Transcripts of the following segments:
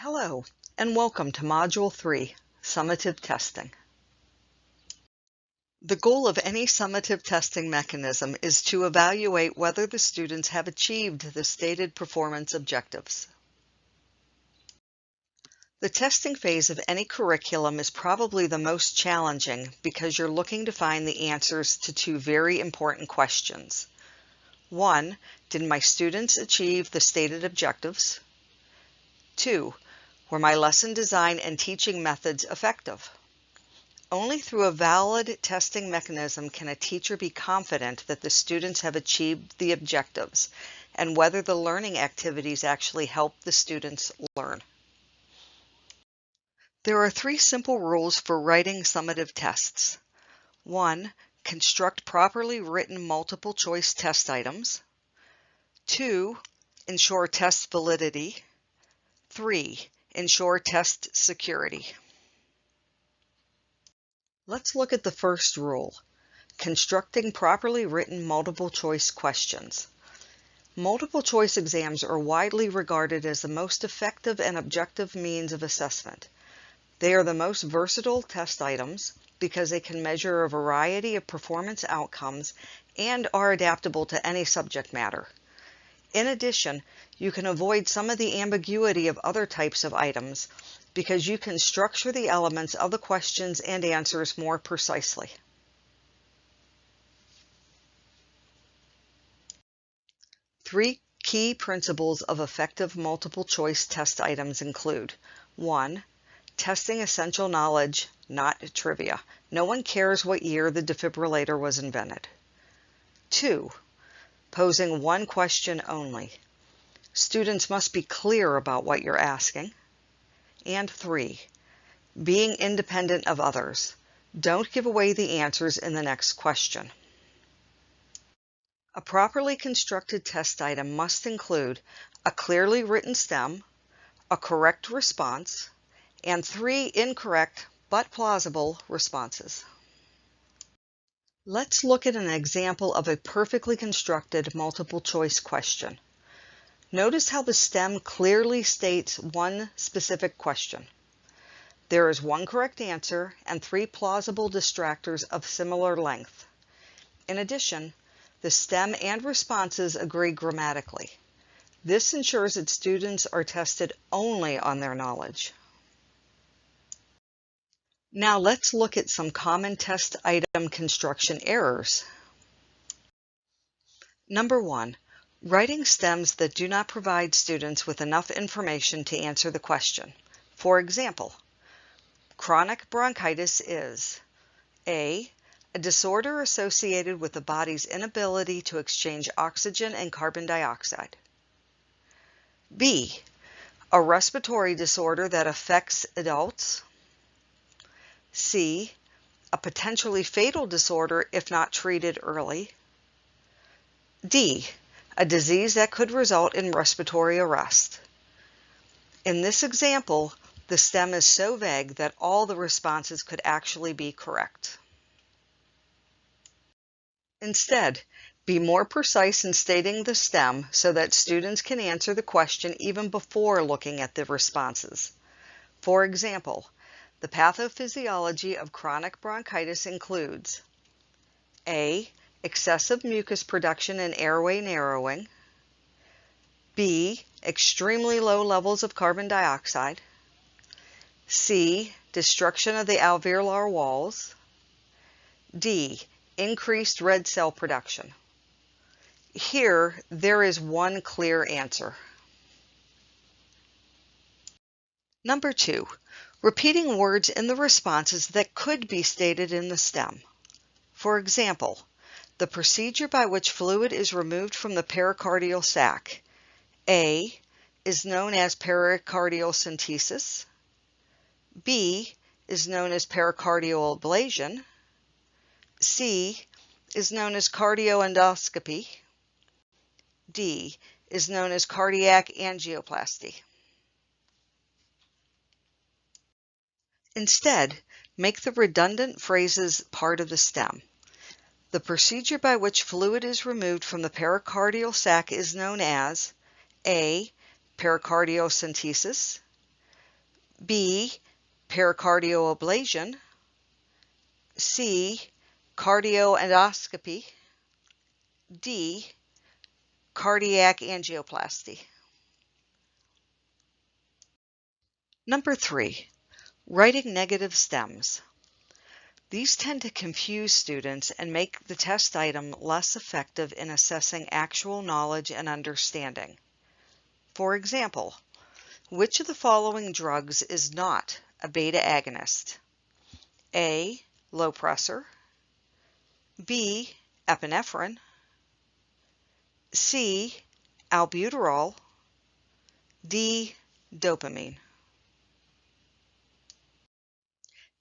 Hello, and welcome to Module 3, Summative Testing. The goal of any summative testing mechanism is to evaluate whether the students have achieved the stated performance objectives. The testing phase of any curriculum is probably the most challenging because you're looking to find the answers to two very important questions. 1, did my students achieve the stated objectives? 2, were my lesson design and teaching methods effective? Only through a valid testing mechanism can a teacher be confident that the students have achieved the objectives and whether the learning activities actually help the students learn. There are 3 simple rules for writing summative tests. 1, construct properly written multiple choice test items. 2, ensure test validity. 3, ensure test security. Let's look at the first rule, constructing properly written multiple choice questions. Multiple choice exams are widely regarded as the most effective and objective means of assessment. They are the most versatile test items because they can measure a variety of performance outcomes and are adaptable to any subject matter. In addition, you can avoid some of the ambiguity of other types of items because you can structure the elements of the questions and answers more precisely. Three key principles of effective multiple choice test items include 1, testing essential knowledge, not trivia. No one cares what year the defibrillator was invented. 2, posing one question only. Students must be clear about what you're asking. And 3, being independent of others. Don't give away the answers in the next question. A properly constructed test item must include a clearly written STEM, a correct response, and 3 incorrect but plausible responses. Let's look at an example of a perfectly constructed multiple choice question. Notice how the STEM clearly states one specific question. There is 1 correct answer and 3 plausible distractors of similar length. In addition, the STEM and responses agree grammatically. This ensures that students are tested only on their knowledge. Now let's look at some common test item construction errors. Number 1, writing stems that do not provide students with enough information to answer the question. For example, chronic bronchitis is A, a disorder associated with the body's inability to exchange oxygen and carbon dioxide. B, a respiratory disorder that affects adults. C, a potentially fatal disorder if not treated early. D, a disease that could result in respiratory arrest. In this example, the STEM is so vague that all the responses could actually be correct. Instead, be more precise in stating the STEM so that students can answer the question even before looking at the responses. For example, the pathophysiology of chronic bronchitis includes A, excessive mucus production and airway narrowing. B, extremely low levels of carbon dioxide. C, destruction of the alveolar walls. D, increased red cell production. Here, there is one clear answer. Number 2, repeating words in the responses that could be stated in the STEM. For example, the procedure by which fluid is removed from the pericardial sac. A, is known as pericardial centesis. B, is known as pericardial ablation. C, is known as cardioendoscopy. D, is known as cardiac angioplasty. Instead, make the redundant phrases part of the STEM. The procedure by which fluid is removed from the pericardial sac is known as A, pericardiocentesis, B, pericardioablation, C, cardioendoscopy, D, cardiac angioplasty. Number 3, writing negative stems. These tend to confuse students and make the test item less effective in assessing actual knowledge and understanding. For example, which of the following drugs is not a beta agonist? A, low pressor, B, epinephrine, C, albuterol, D, dopamine.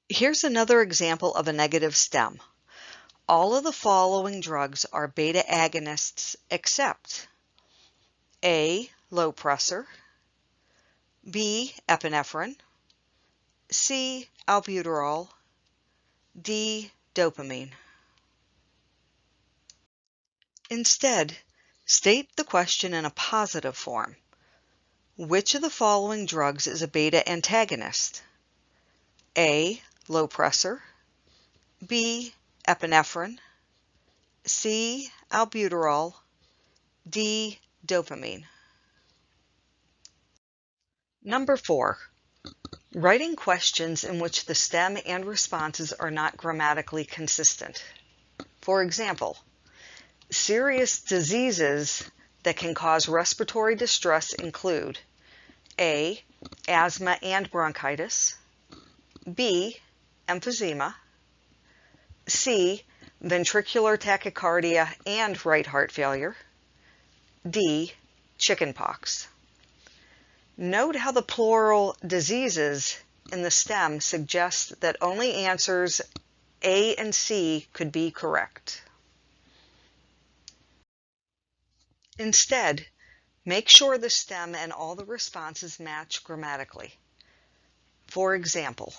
Here's another example of a negative stem. All of the following drugs are beta agonists except A, low pressor, B, epinephrine, C, albuterol, D, dopamine. Instead, state the question in a positive form. Which of the following drugs is a beta antagonist? A, low pressor, B, epinephrine, C, albuterol, D, dopamine. Number 4, writing questions in which the stem and responses are not grammatically consistent. For example, serious diseases that can cause respiratory distress include A, asthma and bronchitis, B, emphysema, C, ventricular tachycardia and right heart failure, D, chickenpox. Note how the plural diseases in the stem suggest that only answers A and C could be correct. Instead, make sure the stem and all the responses match grammatically. For example,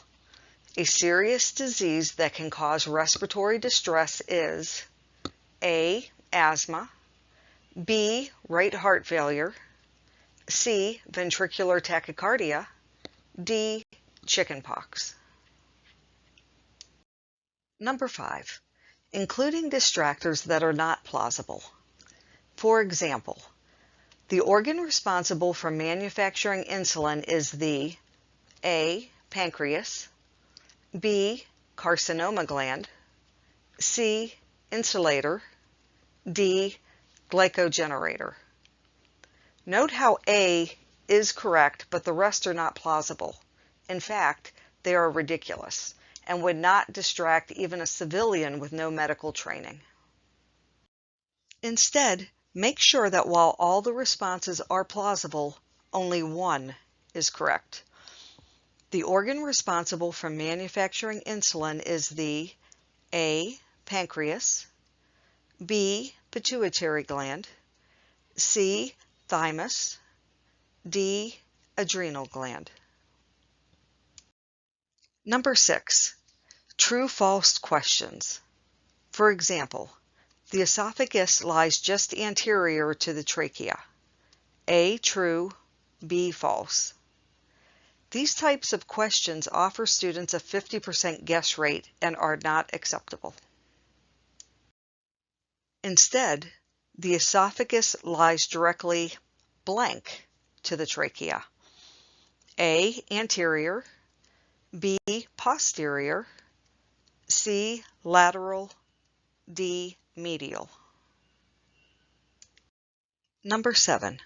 a serious disease that can cause respiratory distress is A, asthma, B, right heart failure, C, ventricular tachycardia, D, chickenpox. Number 5, including distractors that are not plausible. For example, the organ responsible for manufacturing insulin is the A, pancreas, B, carcinoma gland, C, insulator, D, glycogenerator. Note how A is correct, but the rest are not plausible. In fact, they are ridiculous and would not distract even a civilian with no medical training. Instead, make sure that while all the responses are plausible, only one is correct. The organ responsible for manufacturing insulin is the A, pancreas, B, pituitary gland, C, thymus, D, adrenal gland. Number 6, true-false questions. For example, the esophagus lies just anterior to the trachea. A, true, B, false. These types of questions offer students a 50% guess rate and are not acceptable. Instead, the esophagus lies directly blank to the trachea. A, anterior, B, posterior, C, lateral, D, medial. Number 7,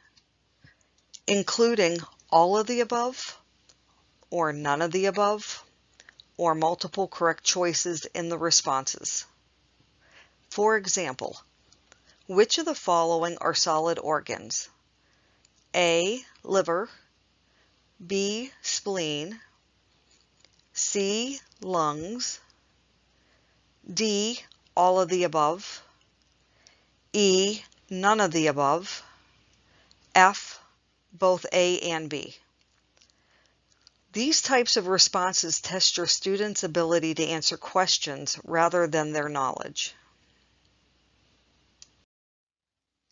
including all of the above, or none of the above, or multiple correct choices in the responses. For example, which of the following are solid organs? A, liver, B, spleen, C, lungs, D, all of the above, E, none of the above, F, both A and B. These types of responses test your students' ability to answer questions rather than their knowledge.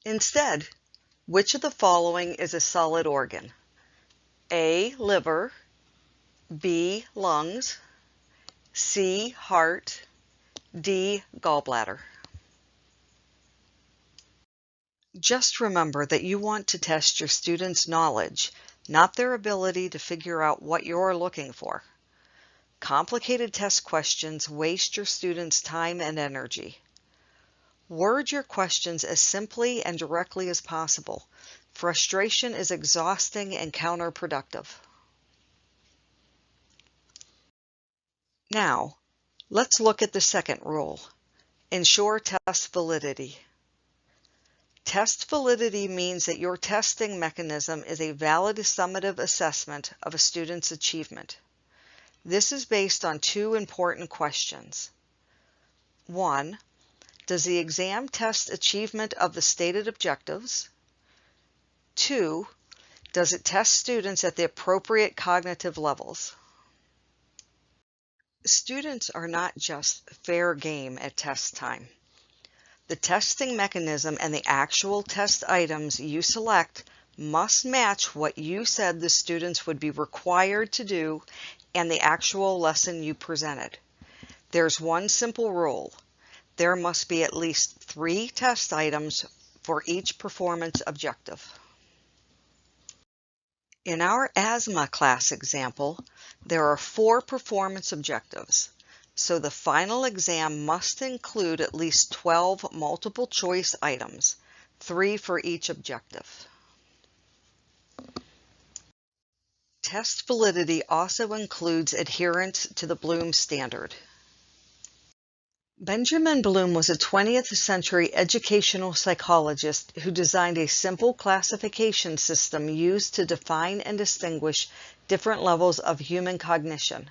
Instead, which of the following is a solid organ? A, liver, B, lungs, C, heart, D, gallbladder. Just remember that you want to test your students' knowledge, not their ability to figure out what you're looking for. Complicated test questions waste your students' time and energy. Word your questions as simply and directly as possible. Frustration is exhausting and counterproductive. Now, let's look at the second rule. Ensure test validity. Test validity means that your testing mechanism is a valid summative assessment of a student's achievement. This is based on two important questions. 1. Does the exam test achievement of the stated objectives? 2. Does it test students at the appropriate cognitive levels? Students are not just fair game at test time. The testing mechanism and the actual test items you select must match what you said the students would be required to do and the actual lesson you presented. There's one simple rule. There must be at least 3 test items for each performance objective. In our asthma class example, there are 4 performance objectives, so the final exam must include at least 12 multiple choice items, 3 for each objective. Test validity also includes adherence to the Bloom standard. Benjamin Bloom was a 20th century educational psychologist who designed a simple classification system used to define and distinguish different levels of human cognition: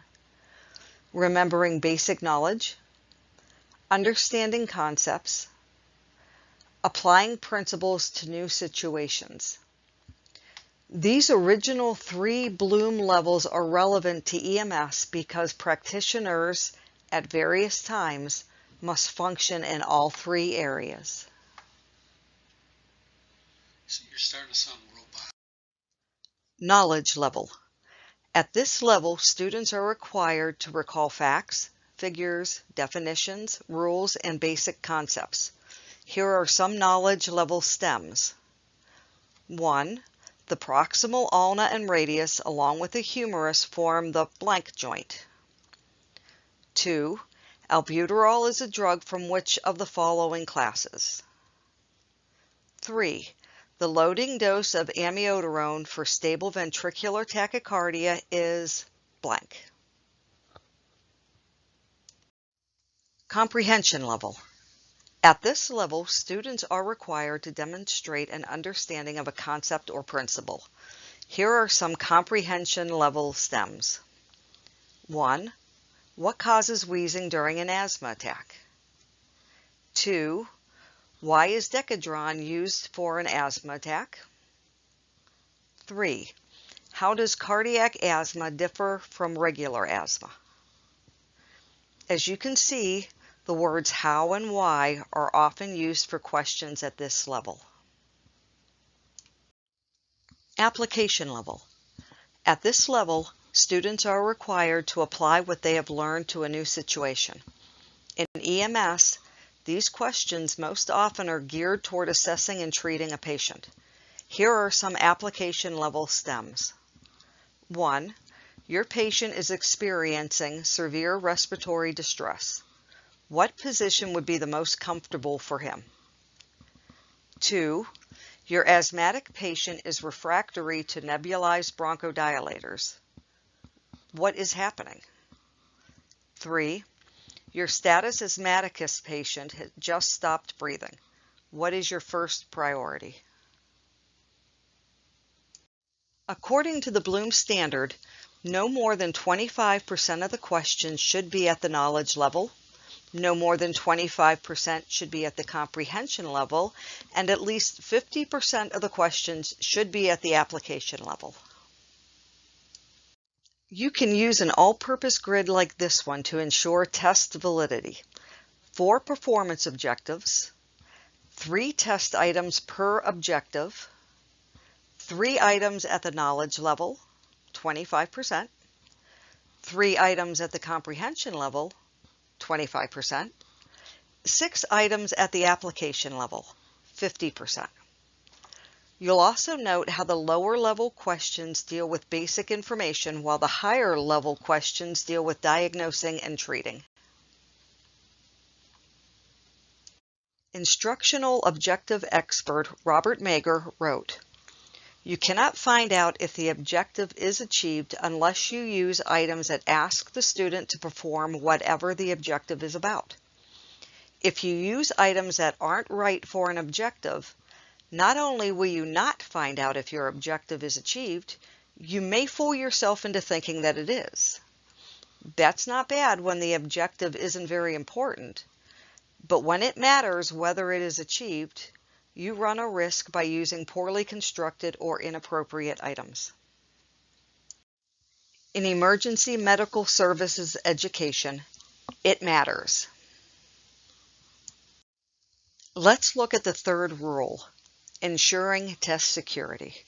remembering basic knowledge, understanding concepts, applying principles to new situations. These original 3 Bloom levels are relevant to EMS because practitioners at various times must function in all 3 areas. So you're starting to sound robotic. Knowledge level. At this level, students are required to recall facts, figures, definitions, rules, and basic concepts. Here are some knowledge level stems. 1. The proximal ulna and radius along with the humerus form the blank joint. 2. Albuterol is a drug from which of the following classes? 3. The loading dose of amiodarone for stable ventricular tachycardia is blank. Comprehension level. At this level, students are required to demonstrate an understanding of a concept or principle. Here are some comprehension level stems. 1. What causes wheezing during an asthma attack? 2. Why is Decadron used for an asthma attack? 3. How does cardiac asthma differ from regular asthma? As you can see, the words how and why are often used for questions at this level. Application level. At this level, students are required to apply what they have learned to a new situation. In EMS, these questions most often are geared toward assessing and treating a patient. Here are some application level stems. 1. Your patient is experiencing severe respiratory distress. What position would be the most comfortable for him? 2. Your asthmatic patient is refractory to nebulized bronchodilators. What is happening? 3. Your status asthmaticus patient has just stopped breathing. What is your first priority? According to the Bloom standard, no more than 25% of the questions should be at the knowledge level, no more than 25% should be at the comprehension level, and at least 50% of the questions should be at the application level. You can use an all-purpose grid like this one to ensure test validity. 4 performance objectives, 3 test items per objective, 3 items at the knowledge level, 25%, 3 items at the comprehension level, 25%. 6 items at the application level, 50%. You'll also note how the lower level questions deal with basic information while the higher level questions deal with diagnosing and treating. Instructional objective expert Robert Mager wrote, "You cannot find out if the objective is achieved unless you use items that ask the student to perform whatever the objective is about. If you use items that aren't right for an objective, not only will you not find out if your objective is achieved, you may fool yourself into thinking that it is. That's not bad when the objective isn't very important, but when it matters whether it is achieved, you run a risk by using poorly constructed or inappropriate items." In emergency medical services education, it matters. Let's look at the third rule, ensuring test security.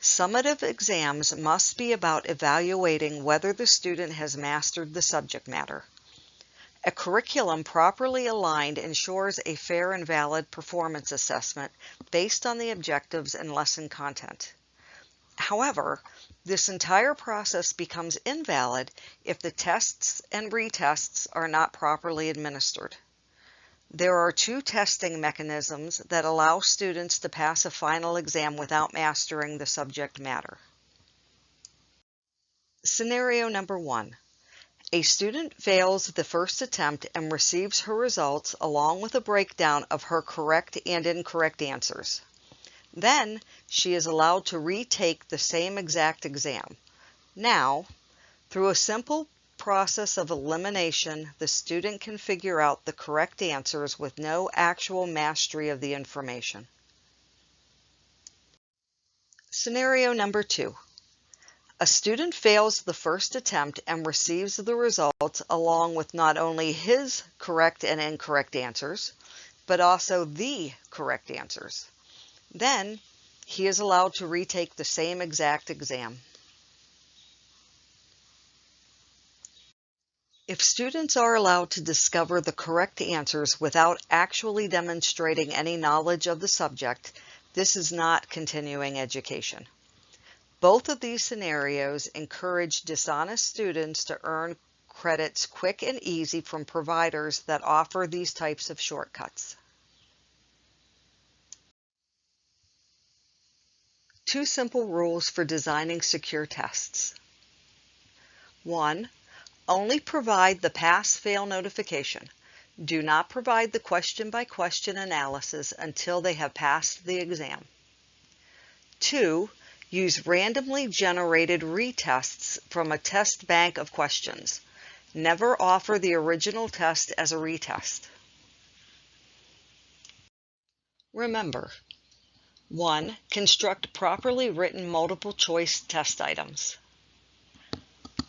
Summative exams must be about evaluating whether the student has mastered the subject matter. A curriculum properly aligned ensures a fair and valid performance assessment based on the objectives and lesson content. However, this entire process becomes invalid if the tests and retests are not properly administered. There are 2 testing mechanisms that allow students to pass a final exam without mastering the subject matter. Scenario number 1. A student fails the first attempt and receives her results along with a breakdown of her correct and incorrect answers. Then she is allowed to retake the same exact exam. Now, through a simple process of elimination, the student can figure out the correct answers with no actual mastery of the information. Scenario number 2. A student fails the first attempt and receives the results along with not only his correct and incorrect answers, but also the correct answers. Then, he is allowed to retake the same exact exam. If students are allowed to discover the correct answers without actually demonstrating any knowledge of the subject, this is not continuing education. Both of these scenarios encourage dishonest students to earn credits quick and easy from providers that offer these types of shortcuts. 2 simple rules for designing secure tests. 1. Only provide the pass-fail notification. Do not provide the question-by-question analysis until they have passed the exam. 2. Use randomly generated retests from a test bank of questions. Never offer the original test as a retest. Remember, 1. Construct properly written multiple-choice test items.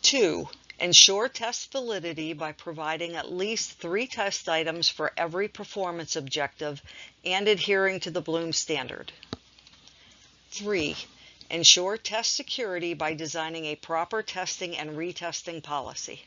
2. Ensure test validity by providing at least 3 test items for every performance objective and adhering to the Bloom standard. 3. Ensure test security by designing a proper testing and retesting policy.